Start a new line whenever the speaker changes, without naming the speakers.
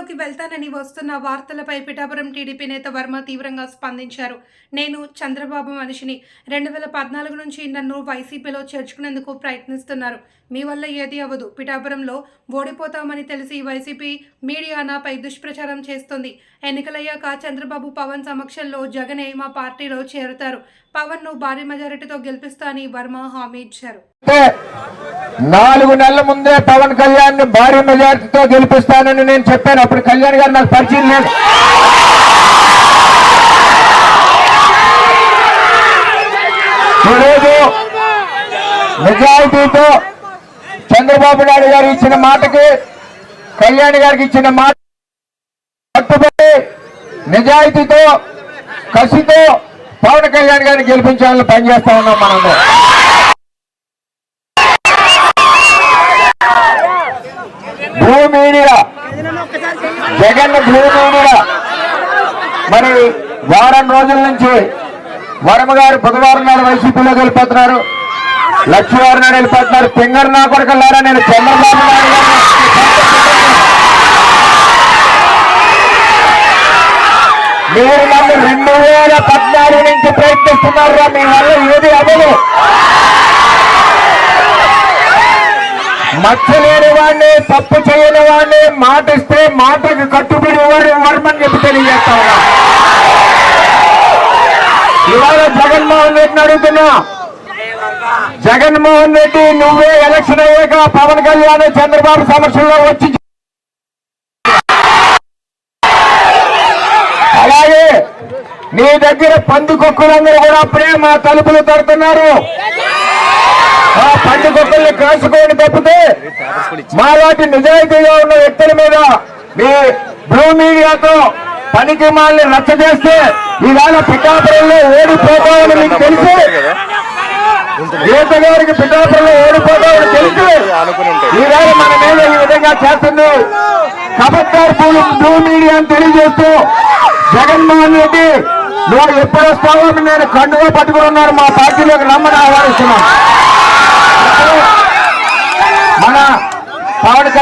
జైల్లోకి వెళ్తానని వస్తున్న వార్తలపై పిఠాపురం టీడీపీ నేత వర్మ తీవ్రంగా స్పందించారు. నేను చంద్రబాబు మనిషిని. 2014 నుంచి నన్ను వైసీపీలో చేర్చుకునేందుకు ప్రయత్నిస్తున్నారు. మీ వల్ల ఏది అవ్వదు. పిఠాపురంలో ఓడిపోతామని తెలిసి వైసీపీ మీడియా నాపై దుష్ప్రచారం చేస్తోంది. ఎన్నికలయ్యాక చంద్రబాబు పవన్ సమక్షంలో జగనే మా పార్టీలో చేరుతారు. పవన్ను భారీ మెజారిటీతో గెలిపిస్తా అని వర్మ హామీ ఇచ్చారు.
4 నెలల ముందే పవన్ కళ్యాణ్ ని భారీ మెజార్టీతో గెలిపిస్తానని నేను చెప్పాను. అప్పుడు కళ్యాణ్ గారు నాకు పరిచయం లేదు. ఈరోజు నిజాయితీతో చంద్రబాబు నాయుడు గారు ఇచ్చిన మాటకి కళ్యాణ్ గారికి ఇచ్చిన మాట కట్టుబడి నిజాయితీతో కసితో పవన్ కళ్యాణ్ గారిని గెలిపించాలని పనిచేస్తా ఉన్నాం. మనం blue media Jagan blue media మరి వారం రోజుల నుంచి వర్మ గారు బుధవారం నాడు వైసీపీలో వెళ్ళిపోతున్నారు, లక్ష్మీవారం నాడు వెళ్ళిపోతున్నారు. పింగర్ నా కొడుకులారా, నేను చంద్రబాబు నాయుడు గారు మీరు నన్ను 2014 నుంచి ప్రయత్నిస్తున్నారా, మీ వల్ల ఏది అవ్వదు. మచ్చలేని వాడిని, తప్పు చేయని వాడిని మాటిస్తే మాటకి కట్టుబడి వర్మని చెప్పి తెలియజేస్తా ఉన్నా. ఇవాళ జగన్మోహన్ రెడ్డిని అడుగుతున్నా, జగన్మోహన్ రెడ్డి నువ్వే ఎలక్షన్ అయ్యాక పవన్ కళ్యాణ్ చంద్రబాబు సమక్షంలో వచ్చి అలాగే నీ దగ్గర పందికొక్కులందరూ కూడా అప్పుడే మా తలుపులు తడుతున్నారు. ఆ పండుగొక్కల్ని కాసుకోండి తప్పితే మాలాంటి నిజాయితీగా ఉన్న వ్యక్తుల మీద మీ బ్లూ మీడియాతో పనికి మాల్ని రచ్చ చేస్తే ఈవేళ పిఠాపురంలో ఓడిపోతామని మీకు తెలుసు. గీత గారికి పిఠాపురంలో ఓడిపోతామని తెలుసు. ఈవేళ మన మీద ఈ విధంగా చేస్తుంది. కబడ్దార్ బ్లూ మీడియా అని తెలియజేస్తూ జగన్మోహన్ రెడ్డి నువ్వు ఎప్పుడు వస్తావో నేను కండుగా పట్టుకుని ఉన్నారు. మా పార్టీలోకి రమ్మని ఆహ్వానిస్తున్నాం. మన పవన్